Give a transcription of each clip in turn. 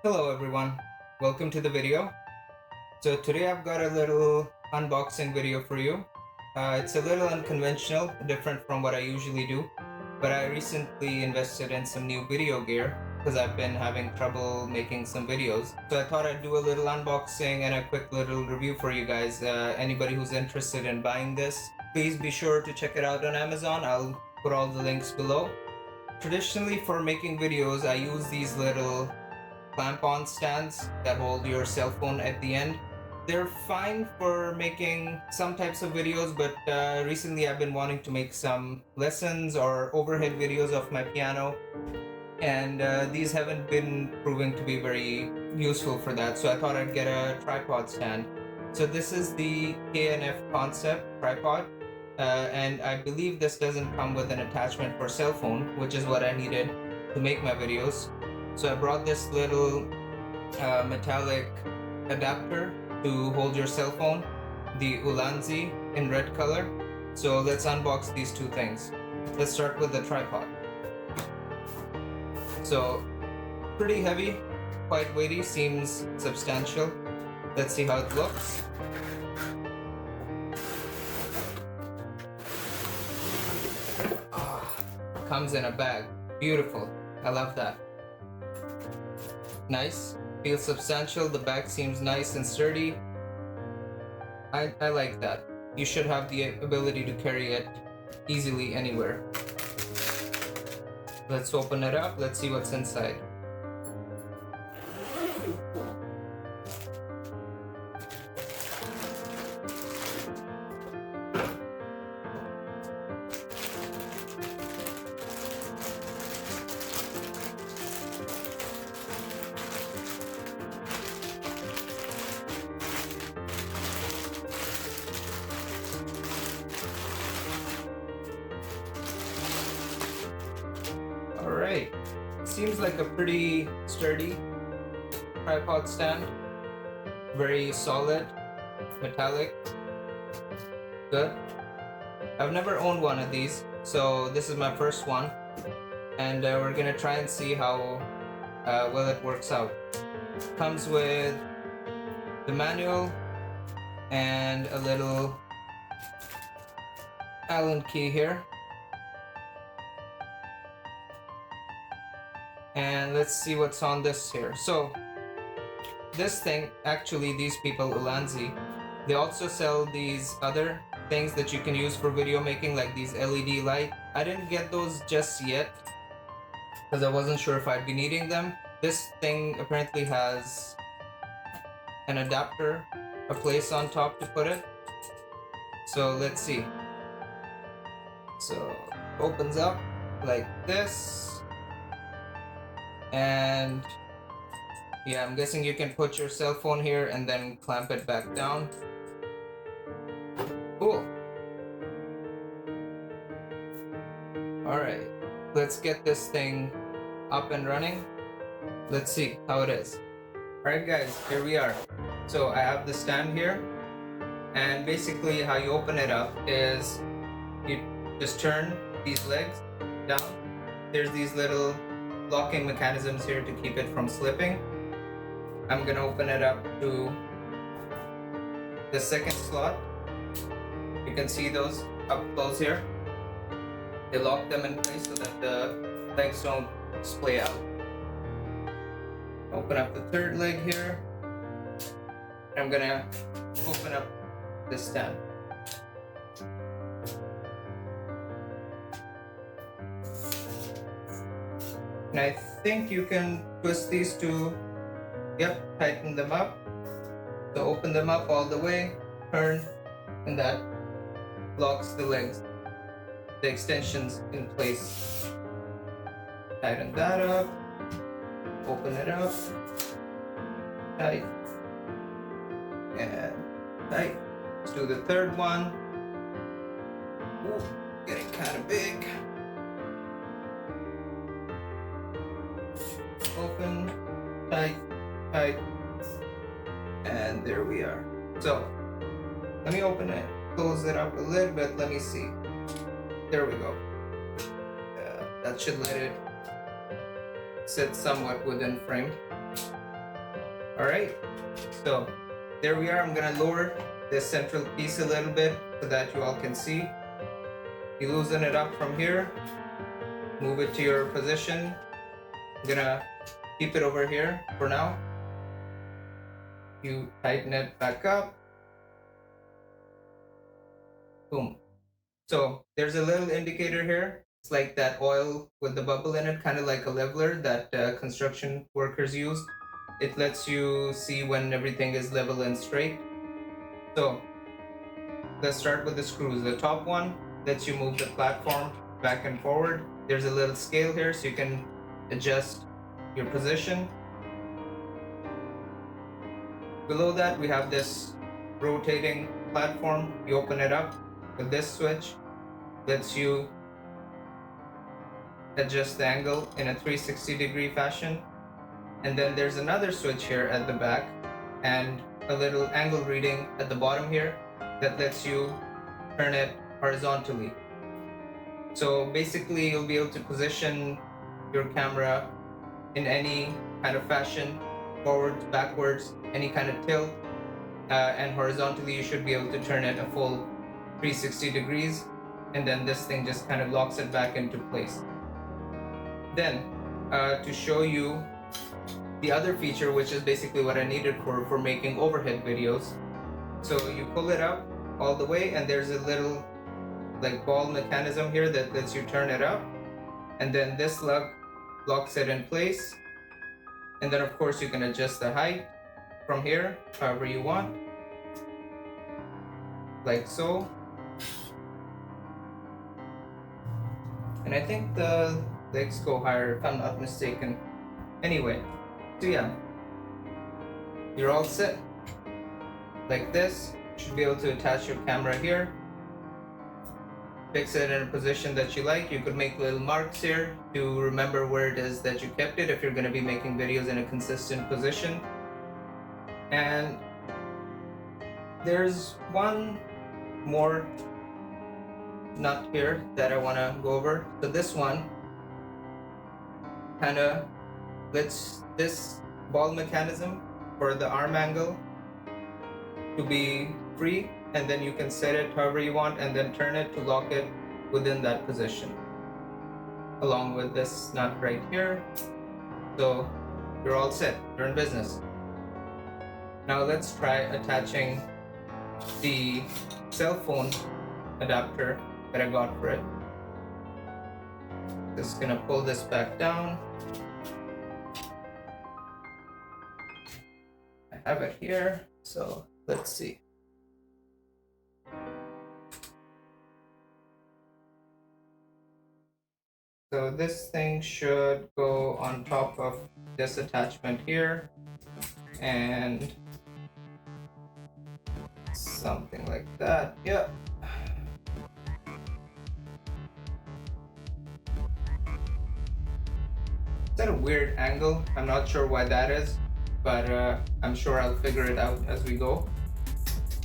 Hello everyone, welcome to the video. So today I've got a little unboxing video for you. It's a little unconventional, different from what I usually do, but I recently invested in some new video gear because I've been having trouble making some videos. So I thought I'd do a little unboxing and a quick little review for you guys. Anybody who's interested in buying this, please be sure to check it out on Amazon. I'll put all the links below. Traditionally for making videos, I use these little clamp-on stands that hold your cell phone at the end. They're fine for making some types of videos, but recently I've been wanting to make some lessons or overhead videos of my piano, and these haven't been proving to be very useful for that, so I thought I'd get a tripod stand. So this is the KNF Concept tripod, and I believe this doesn't come with an attachment for cell phone, which is what I needed to make my videos. So I brought this little metallic adapter to hold your cell phone, the Ulanzi in red color. So let's unbox these two things. Let's start with the tripod. So pretty heavy, quite weighty, seems substantial. Let's see how it looks. Comes in a bag. Beautiful. I love that. Nice, feels substantial. The bag seems nice and sturdy. I like that. You should have the ability to carry it easily anywhere. Let's open it up. Let's see what's inside. Alright, seems like a pretty sturdy tripod stand. Very solid, metallic, good. I've never owned one of these, so this is my first one. And we're gonna try and see how well it works out. Comes with the manual and a little Allen key here. And let's see what's on this here. So this thing, actually these people, Ulanzi, they also sell these other things that you can use for video making, like these LED light. I didn't get those just yet because I wasn't sure if I'd be needing them. This thing apparently has an adapter, a place on top to put it. So let's see. So opens up like this. And yeah, I'm guessing you can put your cell phone here and then clamp it back down. Cool. Alright, let's get this thing up and running. Let's see how it is. Alright guys, here we are. So I have the stand here, and basically how you open it up is you just turn these legs down. There's these little locking mechanisms here to keep it from slipping. I'm gonna open it up to the second slot. You can see those up close here. They lock them in place so that the legs don't splay out. Open up the third leg here. I'm gonna open up this stand. And I think you can twist these to, tighten them up. So open them up all the way, turn, and that locks the legs, the extensions in place. Tighten that up, open it up, tight, and tight. Let's do the third one. Ooh, getting kind of big. Open, tight, tight, and there we are. So let me open it, close it up a little bit. Let me see. There we go. That should let it sit somewhat within frame. Alright, so there we are. I'm gonna lower this central piece a little bit so that you all can see. You loosen it up from here, move it to your position. I'm gonna keep it over here for now. You tighten it back up. Boom. So there's a little indicator here. It's like that oil with the bubble in it, kind of like a leveler that construction workers use. It lets you see when everything is level and straight. So let's start with the screws. The top one lets you move the platform back and forward. There's a little scale here so you can adjust your position. Below that we have this rotating platform. You open it up with this switch. Lets you adjust the angle in a 360-degree fashion. And then there's another switch here at the back and a little angle reading at the bottom here that lets you turn it horizontally. So basically you'll be able to position your camera in any kind of fashion, forwards, backwards, any kind of tilt, and horizontally you should be able to turn it a full 360 degrees, and then this thing just kind of locks it back into place. Then to show you the other feature, which is basically what I needed for making overhead videos. So you pull it up all the way and there's a little like ball mechanism here that lets you turn it up, and then this lug locks it in place. And then of course you can adjust the height from here however you want, like so. And I think the legs go higher if I'm not mistaken. Anyway, so yeah, you're all set. Like this, you should be able to attach your camera here. Fix it in a position that you like. You could make little marks here to remember where it is that you kept it if you're going to be making videos in a consistent position. And there's one more nut here that I want to go over. So this one kind of lets this ball mechanism for the arm angle to be free, and then you can set it however you want and then turn it to lock it within that position, along with this nut right here. So you're all set, you're in business. Now let's try attaching the cell phone adapter that I got for it. Just gonna pull this back down. I have it here, so let's see. So this thing should go on top of this attachment here, and something like that. Yep. It's at a weird angle. I'm not sure why that is, but I'm sure I'll figure it out as we go.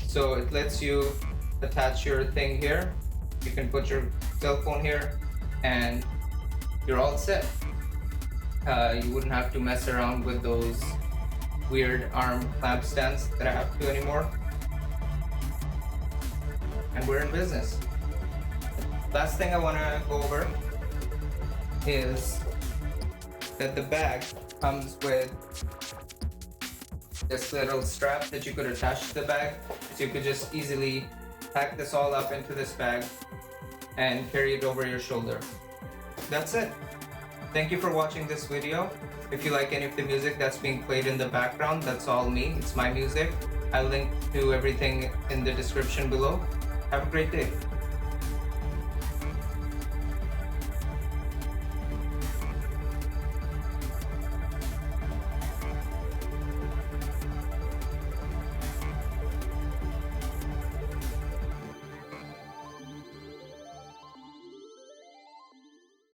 So it lets you attach your thing here. You can put your cell phone here and you're all set. You wouldn't have to mess around with those weird arm clamp stands that I have to anymore. And we're in business. Last thing I want to go over is that the bag comes with this little strap that you could attach to the bag, so you could just easily pack this all up into this bag and carry it over your shoulder. That's it. Thank you for watching this video. If you like any of the music that's being played in the background, that's all me. It's my music. I'll link to everything in the description below. Have a great day.